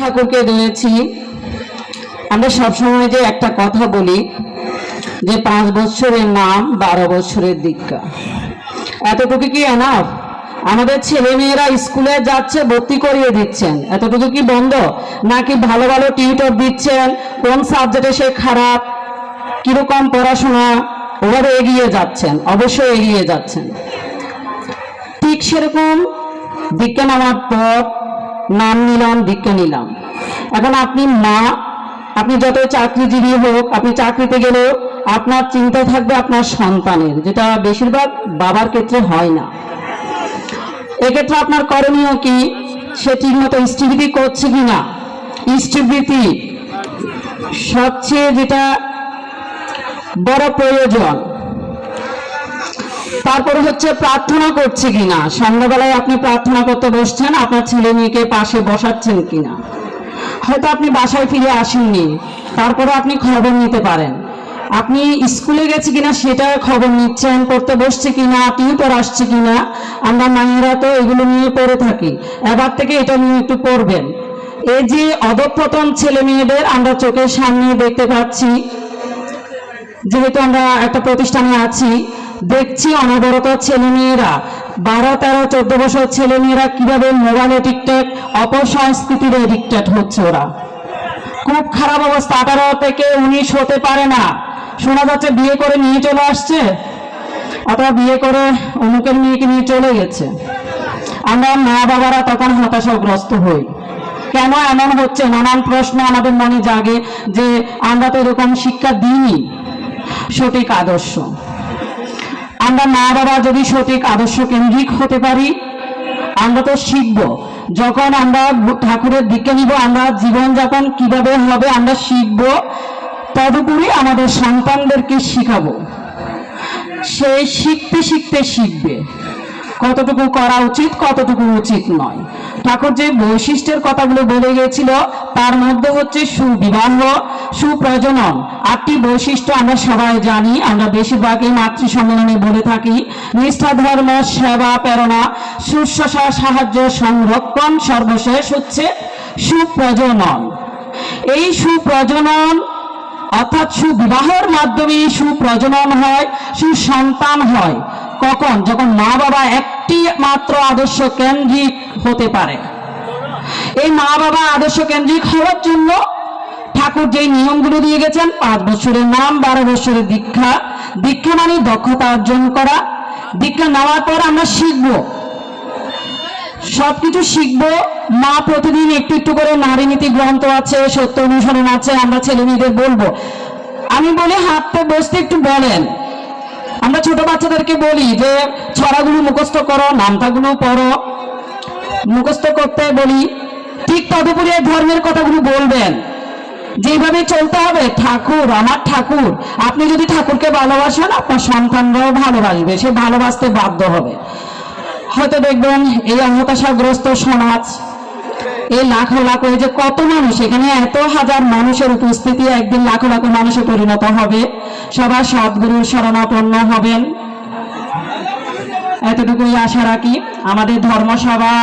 ঠাকুরকে দিয়েছি। আমরা সবসময় যে একটা কথা বলি যে 5 বছরের নাম 12 বছরের দীক্ষা, এতটুকু কি এনাফ? আমাদের ছেলে মেয়েরা স্কুলে যাচ্ছে, ভর্তি করিয়ে দিচ্ছেন, এতটুকু কি বন্ধ? নাকি ভালো ভালো টিউটর দিচ্ছেন, কোন সাবজেক্টে সে খারাপ, কিরকম পড়াশোনা, ওভাবে এগিয়ে যাচ্ছেন? অবশ্যই এগিয়ে যাচ্ছেন। ঠিক সেরকম দীক্ষা নেওয়ার পর নাম নিলাম, দীক্ষা নিলাম। এখন আপনি মা, আপনি যত চাকরিজীবী হোক, আপনি চাকরিতে গেলেও আপনার চিন্তা থাকবে আপনার সন্তানের, যেটা বেশিরভাগ বাবার ক্ষেত্রে হয় না। এক্ষেত্রে আপনার করণীয় কি? সে ঠিকমতো স্টিবৃতি করছে কিনা। স্টিবৃতি সবচেয়ে যেটা বড় প্রয়োজন। তারপরে হচ্ছে প্রার্থনা করছে কিনা। সন্ধ্যাবেলায় আপনি প্রার্থনা করতে বসছেন, আপনার ছেলে মেয়েকে পাশে বসাচ্ছেন কিনা। হয়তো আপনি বাসায় ফিরে আসেননি, তারপরে আপনি খবর নিতে পারেন। আপনি স্কুলে গেছে কিনা সেটা খবর নিচ্ছেন, পড়তে বসছে কিনা, টিউটর আসছে কিনা। আমরা মায়েরা তো এগুলো নিয়ে পড়ে থাকি, এবার থেকে এটা নিয়ে একটু পড়বেন। এই যে অধঃপতন ছেলে মেয়েদের আমরা চোখের সামনে দেখতে পাচ্ছি, যেহেতু আমরা একটা প্রতিষ্ঠানে আছি, দেখছি অনবরত ছেলে মেয়েরা 12, 13, 14 বছর ছেলে মেয়েরা কিভাবে মোবাইল এডিক্টেড, অপসংস্কৃতির এডিক্টেড হচ্ছে। ওরা খুব খারাপ অবস্থা। 18 থেকে 19 হতে পারে না, শোনা যাচ্ছে বিয়ে করে নিয়ে চলে আসছে, অথবা বিয়ে করে অমুকের মেয়েকে নিয়ে চলে গেছে। আমরা মা বাবারা তখন হতাশাগ্রস্ত হই। কেন এমন হচ্ছে? নানান প্রশ্ন আমাদের মনে জাগে যে আমরা তো এরকম শিক্ষা দিইনি। সঠিক আদর্শ, আমরা মা বাবা যদি সঠিক আদর্শ কেন্দ্রিক হতে পারি, আমরা তো শিখব। যখন আমরা ঠাকুরের দীক্ষা নিব, আমরা জীবনযাপন কিভাবে হবে আমরা শিখব। তদুপরি আমাদের সন্তানদেরকে শিখাবো, সে শিখতে শিখতে শিখবে কতটুকু করা উচিত, কতটুকু উচিত নয়। ঠাকুর যে বৈশিষ্ট্যের কথাগুলো বলে গিয়েছিল, তার মধ্যে হচ্ছে সুবিবাহ, সুপ্রজনন। 8টি বৈশিষ্ট্য আমরা সবাই জানি, আমরা বেশিরভাগই মাতৃ সম্মেলনে বলে থাকি। নিষ্ঠা, ধর্ম, সেবা, প্রেরণা, শুশ্রূষা, সাহায্য, সংরক্ষণ, সর্বশেষ হচ্ছে সুপ্রজনন। এই সুপ্রজনন অর্থাৎ সুবিবাহের মাধ্যমে সুপ্রজনন হয়, সুসন্তান হয়। কখন? যখন মা বাবা একটি মাত্র আদর্শ কেন্দ্রিক হতে পারে। এই মা বাবা আদর্শ কেন্দ্রিক হওয়ার জন্য ঠাকুর যেই নিয়মগুলো দিয়ে গেছেন, 5 বছরের নাম, 12 বছরের দীক্ষা। দীক্ষা মানে দক্ষতা অর্জন করা। দীক্ষা নেওয়ার পর আমরা শিখব, সবকিছু শিখব। মা প্রতিদিন একটু একটু করে নারী নীতি গ্রন্থ আছে, সত্য অনুসরণ আছে, আমরা ছেলে মেয়েদের বলবো। আমি বলি হাঁটতে বসতে একটু বলেন। আমরা ছোট বাচ্চাদেরকে বলি যে ছড়াগুলো মুখস্থ করো, নামতাগুলো পড়ো, মুখস্থ করতে বলি। ঠিক তদুপরি ধর্মের কথাগুলো বলবেন, যেভাবে চলতে হবে। ঠাকুর আমার ঠাকুর, আপনি যদি ঠাকুরকে ভালোবাসেন, আপনার সন্তানরাও ভালোবাসবে, সে ভালোবাসতে বাধ্য হবে। হয়তো দেখবেন এই হতাশাগ্রস্ত সমাজ, এই লাখো লাখো, এই যে কত মানুষ, এখানে এত হাজার মানুষের উপস্থিতি একদিন লাখো লাখো মানুষে পরিণত হবে। সবার সদ্গুরুর শরণাপন্ন হবেন, এতটুকুই আশা রাখি। আমাদের ধর্মসভা